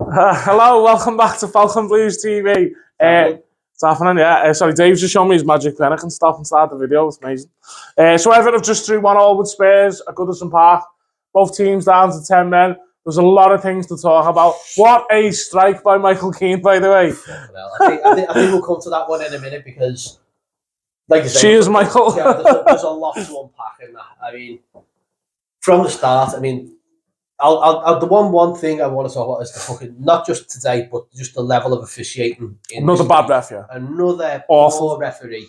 Hello, welcome back to Falcon Blues TV. It's happening, yeah. Sorry, Dave's just showing me his magic pen. I can stop and start the video. It's amazing. So Everton have just threw 1-1 with Spurs at Goodison Park. Both teams down to 10 men. There's a lot of things to talk about. What a strike by Michael Keane, by the way. Well, I think we'll come to that one in a minute because, like you say, cheers, Michael. there's a lot to unpack in that. I mean, from the start, I'll the one thing I want to talk about is the fucking, not just today, but just the level of officiating. Another bad ref, yeah. Another awful referee.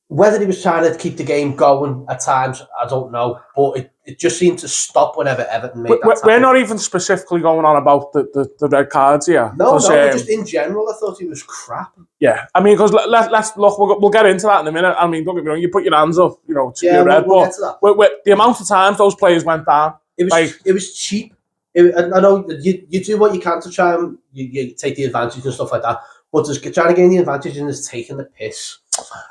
Whether he was trying to keep the game going at times, I don't know. But it just seemed to stop whenever Everton made that We're not even specifically going on about the red cards here. No, just in general, I thought he was crap. Yeah, I mean, because let's look, we'll get into that in a minute. I mean, don't get me wrong, you put your hands up, to your red, we'll get to that. The amount of times those players went down. It was cheap. I know you do what you can to try and you take the advantage and stuff like that, but just trying to gain the advantage and just taking the piss.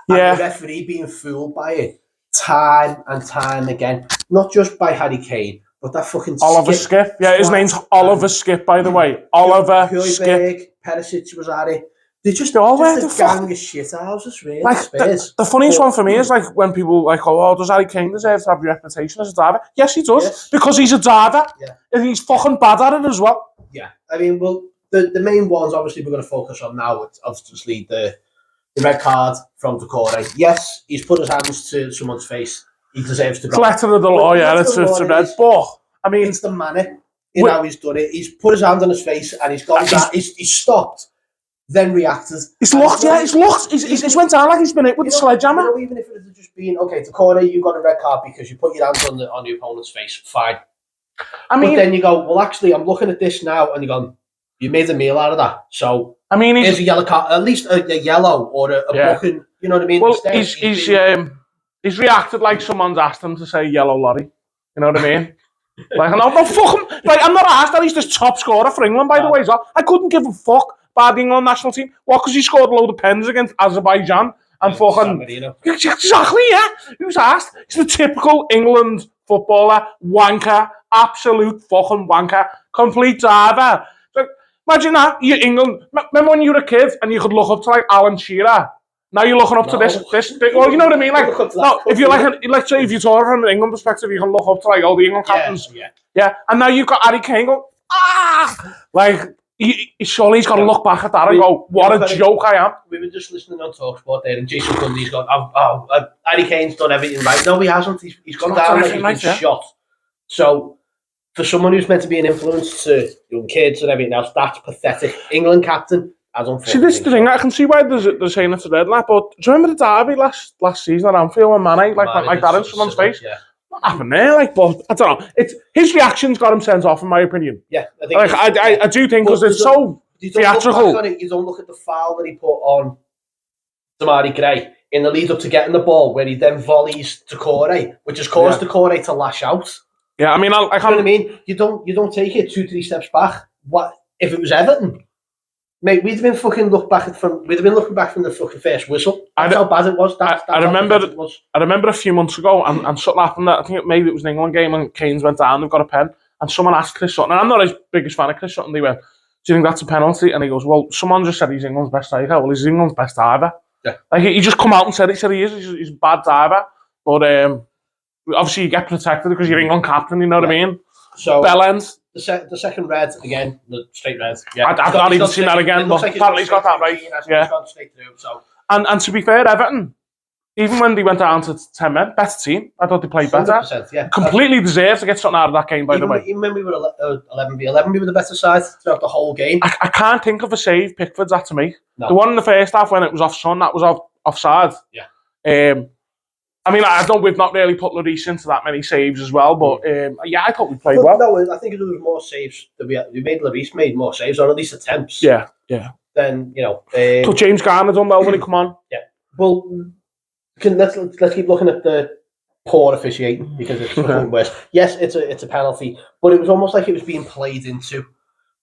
Yeah. And the referee being fooled by it time and time again, not just by Harry Keane, but that fucking Oliver Skip. Yeah, his name's Oliver Skip, by the way. Oliver Skip. Perisic was at it. They're just all a gang of shit houses, really. Like, the funniest one for me is like when people like, oh, does Harry Keane deserve to have a reputation as a driver? Yes, he does, because he's a driver, and he's fucking bad at it as well. Yeah, I mean, well, the main ones obviously we're going to focus on now. It's obviously the red card from Decore. Yes, he's put his hands to someone's face. He deserves to go. Collector of the law, yeah, it's a red. But I mean, it's the manner in how he's done it. He's put his hand on his face and he's gone. He's stopped. Then reacted. He's looked, yeah, he's looked. He's went down like he's been hit with the sledgehammer. Even if it had just been, okay, Decore, you got a red card because you put your hands on the opponent's face, fine. I mean, but then you go, well, actually, I'm looking at this now, and you're going, you made a meal out of that. So, I mean, here's a yellow card, at least a yellow or a booking, you know what I mean? Well, he's reacted like someone's asked him to say yellow lorry. You know what I mean? Like, no, fuck him. Like, I'm not asked that he's the top scorer for England, by the way. So I couldn't give a fuck about the England national team. What? Because he scored a load of pens against Azerbaijan and fucking. Exactly, yeah. Who's asked? He's the typical England footballer, wanker, absolute fucking wanker, complete driver. Like, imagine that, you're England. Remember when you were a kid and you could look up to like Alan Shearer? Now you're looking up to this. Well, you know what I mean? Like, no, if you're like, let's say if you're talking from an England perspective, you can look up to like all the England captains. Yeah. And now you've got Harry Kane going, like, surely he's got to look back at that and go, what a joke I am. We were just listening on TalkSport there, and Jason Gundy's gone, Harry Kane's done everything right. No, he hasn't. He's gone down like he's been shot. So, for someone who's meant to be an influence to young kids and everything else, that's pathetic. England captain, as unfortunately. See, this is the thing. I can see why they're saying it's a red lap, but do you remember the derby last season at Anfield when Mane went like that in someone's face? Yeah. What happened there? Like, but I don't know. His reactions got him sent off, in my opinion. Yeah, I think. I do think because it's so theatrical. You don't look at the foul that he put on Damari Gray in the lead up to getting the ball, where he then volleys Decore, which has caused Decore to lash out. Yeah, I mean, I can't. You know what I mean? You don't take it 2-3 steps back. What if it was Everton? Mate, we'd have been looking back from the fucking first whistle. That's how bad it was. I remember a few months ago, and something happened. I think maybe it was an England game, and Kane's went down. They've got a pen, and someone asked Chris Sutton, and I'm not his biggest fan of Chris Sutton. They went, "Do you think that's a penalty?" And he goes, "Well, someone just said he's England's best striker. Well, he's England's best diver." Yeah, like he just come out and said he is. He's a bad diver, but obviously you get protected because you're England captain. You know what I mean? So bell ends. The second red again, the straight red. Yeah, I've not even seen that again, but apparently he's got that right. Yeah. So. And to be fair, Everton, even when they went down to 10 men, better team. I thought they played better. Yeah. Completely deserved to get something out of that game, by the way. Even when we were 11v11, we were the better side throughout the whole game. I can't think of a save Pickford's had to make. No. The one in the first half when it was off Son, that was offside. Yeah. I mean, we've not really put Lloris into that many saves as well, but yeah, I thought we played well. No, I think there was more saves that we made. Lloris made more saves, or at least attempts. Yeah. Then So James Garner done well when he come on. Yeah. Well, let's keep looking at the poor officiating because it's fucking worse. Yes, it's a penalty, but it was almost like it was being played into.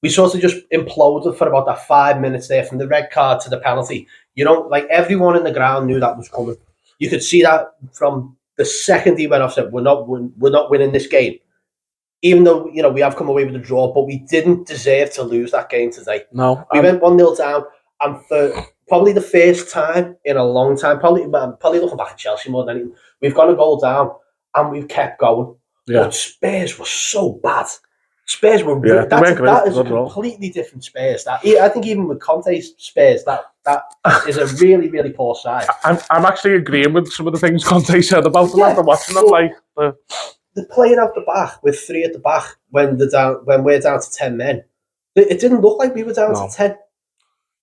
We sort of just imploded for about that 5 minutes there, from the red card to the penalty. You know, like everyone in the ground knew that was coming. You could see that from the second he went off. Said, "We're not winning this game." even though, you know, we have come away with a draw, but we didn't deserve to lose that game today. No. We went 1-0 down, and for probably the first time in a long time, probably looking back at Chelsea more than anything, we've gone a goal down, and we've kept going. Yeah. But Spurs were so bad. Spurs were that is a completely different Spurs. That I think even with Conte's Spurs, that is a really, really poor side. I'm actually agreeing with some of the things Conte said about them after watching them. Like they're playing out the back with 3 at the back when we're down to 10 men. It didn't look like we were down to 10.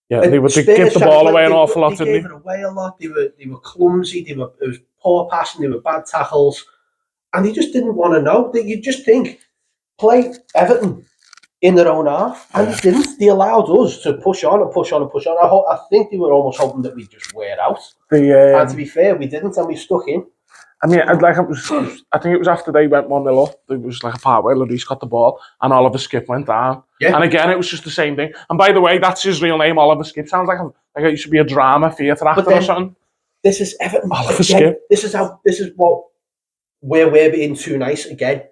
Yeah, they give the ball away an awful lot, didn't they? They gave it away a lot. They were clumsy. It was poor passing. They were bad tackles, and they just didn't want to know. You just think, play Everton in their own half, and they didn't. They allowed us to push on and push on and push on. I think they were almost hoping that we'd just wear out. And to be fair, we didn't, and we stuck in. I mean, I think it was after they went 1-0 up. There was like a part where Lloris got the ball, and Oliver Skip went down. Yeah. And again, it was just the same thing. And by the way, that's his real name, Oliver Skip. Sounds like it should be a drama theatre actor or something. This is Everton. Oliver Skip. This is where we're being too nice again.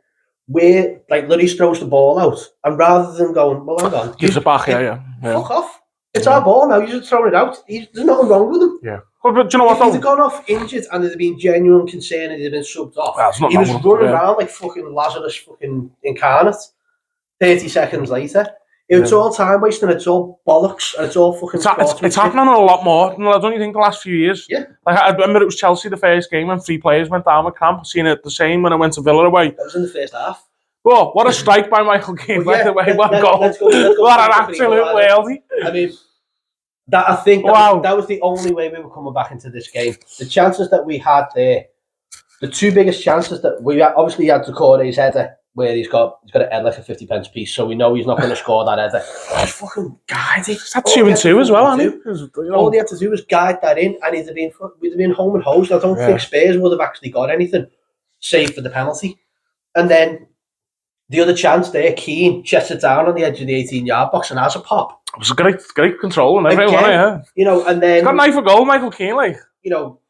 Where like Lloris throws the ball out, and rather than going, well, hang on, gives it back, yeah. Fuck off. It's our ball now. You just throw it out. There's nothing wrong with him. Yeah. But do you know what? If he'd gone off injured and there'd been genuine concern and he'd been subbed off, he was running around like fucking Lazarus fucking incarnate 30 seconds later. It's all time wasting, it's all bollocks, and it's all fucking it's happening a lot more, don't you think, the last few years? Yeah. Like, I remember it was Chelsea the first game when 3 players went down with cramp. Seen it the same when I went to Villa away. That was in the first half. Well, what a strike by Michael Keane, by the way. What a goal. Let's go what an absolute worldie. I mean, I think that was the only way we were coming back into this game. The chances that we had there, the 2 biggest chances that we obviously had Doucouré's header, where he's got a head like a 50 pence piece, so we know he's not going to score that header. He fucking guided it. That's 2 and 2 as well, hasn't he? All he had to do was guide that in, and we'd have been home and hosed. I don't think Spurs would have actually got anything, save for the penalty. And then the other chance there, Keane chests it down on the edge of the 18-yard box and has a pop. It was a great control and everything, yeah. You know, and then... He's got a knife for goal, Michael Keane, like. You know,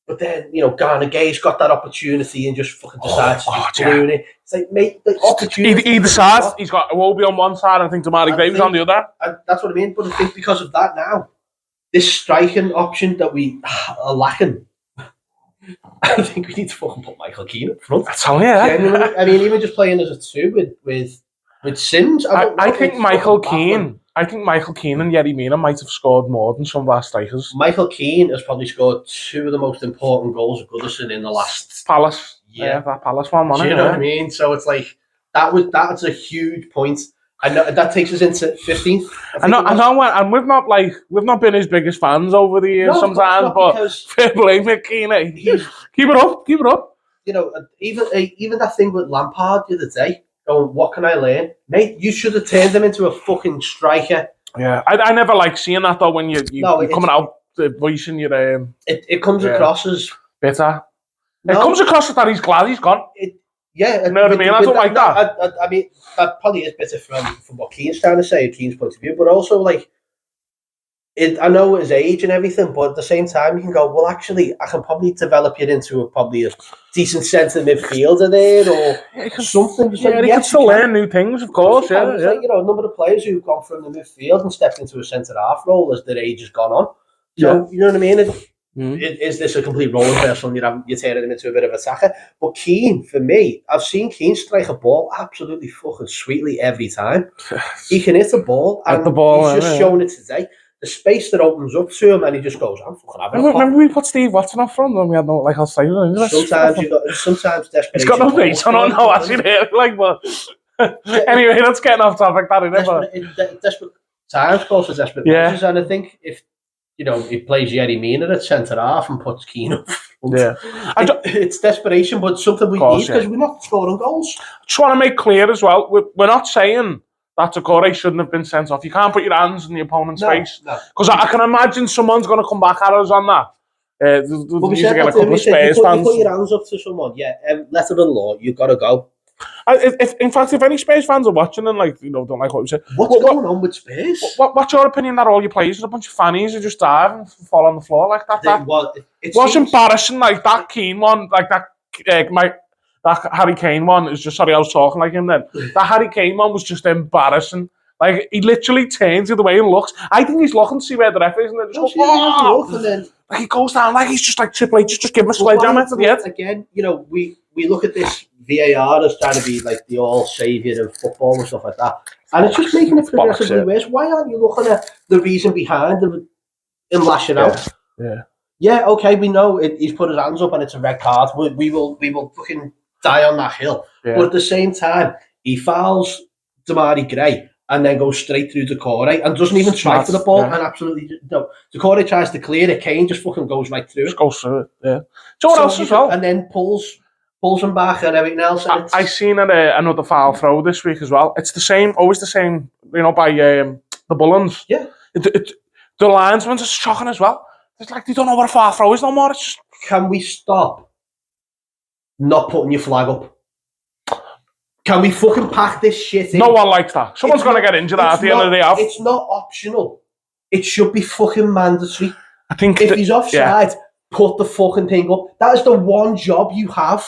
but then, you know, Garner Gay's got that opportunity and just fucking decides to just balloon it. It's like, mate, the opportunity... Either side, he's got Iwobi on one side and I think Damari Graves on the other. That's what I mean, but I think because of that now, this striking option that we are lacking, I think we need to fucking put Michael Keane up front. That's all, yeah. Genuinely. I mean, even just playing as a 2 with Sims. I think Michael Keane and Yerry Mina might have scored more than some of our strikers. Michael Keane has probably scored 2 of the most important goals of Goodison in the last Palace. Yeah, that Palace one, Do you know what I mean? So it's like that's a huge point. And that takes us into 15th. I know, and we've not been his biggest fans over the years sometimes, but fair play with Keane. Keep it up. You know, even that thing with Lampard the other day, going, what can I learn? Mate, you should have turned him into a fucking striker. Yeah, I never like seeing that though when you're coming out voicing your... It comes across as... bitter. It comes across as that he's glad he's gone. Yeah, you know what I mean? I don't like that. I mean, that probably is better from what Keane's trying to say, Keane's point of view, but also, like, I know his age and everything, but at the same time, you can go, well, actually, I can probably develop you into a decent centre midfielder there, or something. Yeah, he can still learn new things, of course, yeah. Like, you know, a number of players who've gone from the midfield and stepped into a centre-half role as their age has gone on. So, you know what I mean? Is this a complete role reversal and you're turning him into a bit of a attacker? But Keane, for me, I've seen Keane strike a ball absolutely fucking sweetly every time. He can hit the ball, and he's just shown it today. The space that opens up to him, and he just goes, I'm fucking having a pop. Remember we put Steve Watson up front and we had no, like, outside. Sometimes desperation. He's got no face on, no, actually, like, but... Anyway, that's getting off topic, that, isn't it? Desperate times calls for desperate measures, and I think if you know, he plays Yerry Mina at centre-half and puts Keane up. Yeah. It's desperation, but something we need because we're not scoring goals. I just want to make clear as well, we're not saying that Doucouré shouldn't have been sent off. You can't put your hands in the opponent's face. Because I can imagine someone's going to come back at us on that. We said get a couple of Spurs fans. You put your hands up to someone, letter of law, you've got to go. In fact, if any Spurs fans are watching and don't like what we say, what's going on with Spurs? What's your opinion that all your players are a bunch of fannies who just dive and fall on the floor like that? It was embarrassing, like that Keane one, like that. that Harry Kane one is just, sorry, I was talking like him then. That Harry Kane one was just embarrassing. Like, he literally turns the other way and looks. I think he's looking to see where the ref is, and then just goes, and then like, he goes down like he's just like Triple H, just give him a sledgehammer to the head. Again, you know, we look at this VAR as trying to be like the all-saviour of football and stuff like that. And it's just making it progressively worse. Why aren't you looking at the reason behind him lashing out? Yeah, okay, we know he's put his hands up and it's a red card. We will fucking die on that hill. Yeah. But at the same time, he fouls Damari Gray and then goes straight through Decore and doesn't even try for the ball. And absolutely, no. Decore tries to clear it. Kane just fucking goes right through it. Just goes through it, yeah. Do you know what else as well? And then pulls him back and everything else. I seen another foul throw this week as well. It's the same, always the same, you know, by the Bullens. Yeah. The linesmen are shocking as well. It's like they don't know what a foul throw is no more. It's just... Can we stop not putting your flag up? Can we fucking pack this shit in? No one likes that. Someone's going to get injured at the end of the day. It's not optional. It should be fucking mandatory. I think if he's offside, put the fucking thing up. That is the one job you have.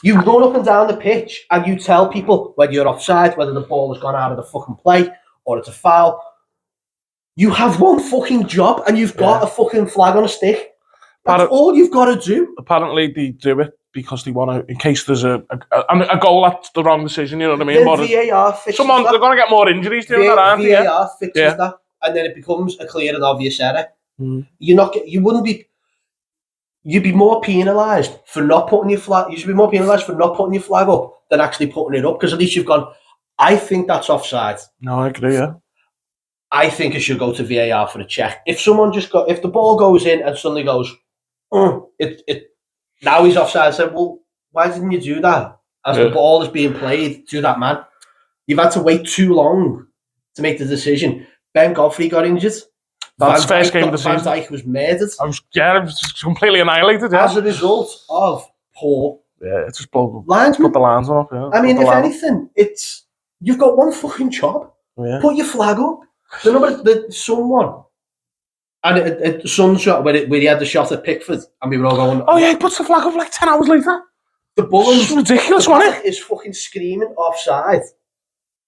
You run up and down the pitch and you tell people whether you're offside, whether the ball has gone out of the fucking play or it's a foul. You have one fucking job and you've got a fucking flag on a stick. That's all you've got to do. Apparently they do it because they want to, in case there's a goal that's the wrong decision, you know what I mean? The VAR fixes that. They're going to get more injuries doing that, aren't they? VAR fixes that, and then it becomes a clear and obvious error. You'd be more penalised for not putting your flag. You should be more penalised for not putting your flag up than actually putting it up, because at least you've gone, I think that's offside. No, I agree, yeah. I think it should go to VAR for a check. If the ball goes in and suddenly goes, now he's offside. I said, well, why didn't you do that? As the ball is being played to that man. You've had to wait too long to make the decision. Ben Godfrey got injured. That's the first game of the season. Van Dijk was murdered. It was completely annihilated, yeah. As a result of poor it's just put the lines up, yeah. I mean, if anything, you've got one fucking job. Yeah. Put your flag up. Someone. And the Sun shot where he had the shot at Pickford, and we were all going, oh yeah, he puts the flag up like 10 hours later. The Bullens, ridiculous, wasn't it? Is fucking screaming offside,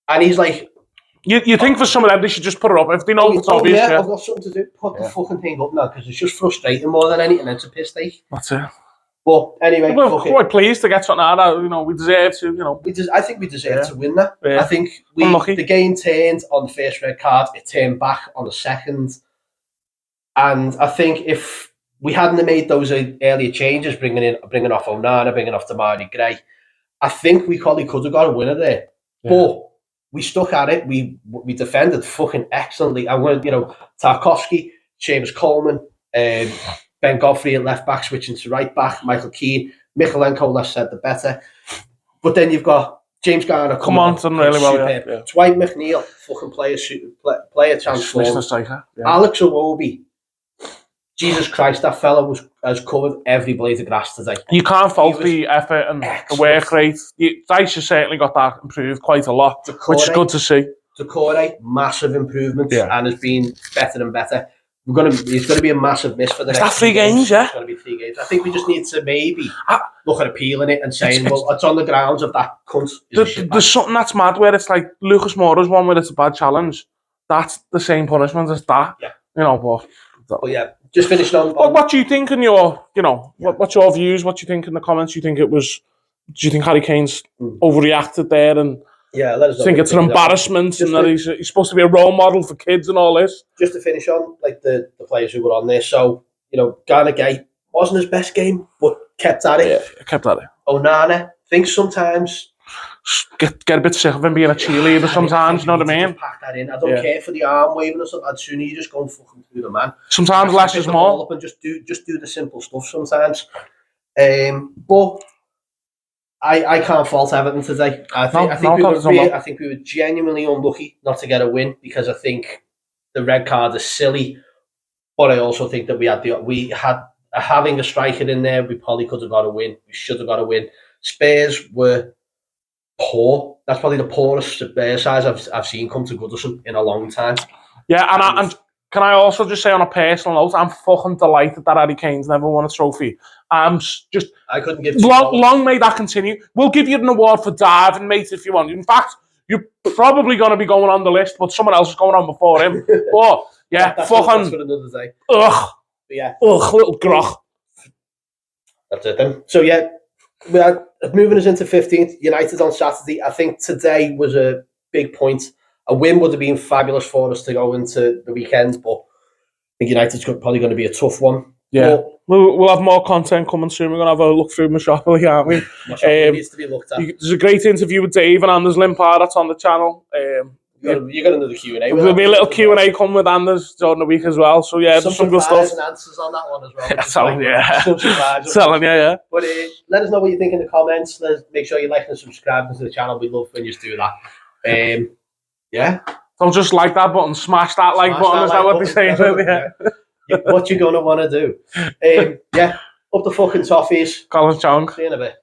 and he's like, you think for some of them they should just put it up if they know it's obvious. Yeah, I've got something to do. Put the fucking thing up now, because it's just frustrating more than anything. It's a piss take. That's it. But anyway, we're quite pleased to get something out of that. You know, we deserve to. You know, I think we deserve to win that. Yeah. I think the game turned on the first red card. It turned back on the second. And I think if we hadn't made those earlier changes, bringing off Onana, bringing off Damari Gray, I think we probably could have got a winner there. Yeah. But we stuck at it. We defended fucking excellently. And Tarkowski, James Coleman, Ben Godfrey at left back, switching to right back, Michael Keane, Michalenko left centre better. But then you've got James Garner. Come on, done really well. Yeah. Dwight McNeil, fucking player transformed. Alex Iwobi. Jesus Christ, that fella has covered every blade of grass today. You can't fault the effort and the work rate. Dice has certainly got that improved quite a lot, which is good to see. Decore, massive improvement, and has been better and better. He's going to be a massive miss for the next 3 games, yeah? It's going to be 3 games. I think we just need to maybe look at appealing it and saying, it's on the grounds of that cunt. There's something that's mad where it's like Lucas Moura's one where it's a bad challenge. That's the same punishment as that. Yeah. You know, but yeah, just finishing on. What do you think in your, what's your views? What do you think in the comments? Do you think Harry Kane's overreacted there? And yeah, let us know. Think it's an embarrassment and that he's supposed to be a role model for kids and all this? Just to finish on, like the players who were on there. So, Garner Gay wasn't his best game, but kept at it. Yeah, kept at it. Onana, thinks sometimes... Get a bit sick of him being a cheerleader sometimes, you know what I mean? Pack that in. I don't care for the arm waving or something. I'd sooner you just go and fucking through the man. Sometimes less is more. Up and just do the simple stuff sometimes. But I can't fault Everton today. I think we were genuinely unlucky not to get a win, because I think the red card is silly. But I also think that we had having a striker in there, we probably could have got a win. We should have got a win. Spurs were poor. That's probably the poorest Spurs size I've seen come to Goodison in a long time. Yeah, and can I also just say on a personal note, I'm fucking delighted that Harry Kane's never won a trophy. Just I couldn't give long may that continue. We'll give you an award for diving, mate, if you want. In fact, you're probably going to be going on the list, but someone else is going on before him. But yeah, that's fucking for another day. Ugh, yeah, little grog. That's it then. So yeah, we are moving us into 15th. United on Saturday. I think today was a big point. A win would have been fabulous for us to go into the weekend, but I think United's probably going to be a tough one. Yeah, we'll have more content coming soon. We're going to have a look through Mashopoli, aren't we? Mashopoli needs to be looked at. There's a great interview with Dave and Anders Limpar that's on the channel. You got another Q&A. There'll be a little Q&A coming with Anders during the week as well. So yeah, there's some good stuff. And answers on that one as well. Telling you, yeah. But let us know what you think in the comments. Make sure you like and subscribe to the channel. We love when you do that. Yeah. Don't just like that button, smash that like button. Is that what they're saying? Yeah. What you're going to want to do. Yeah, up the fucking toffees. Colin Chong. See you in a bit.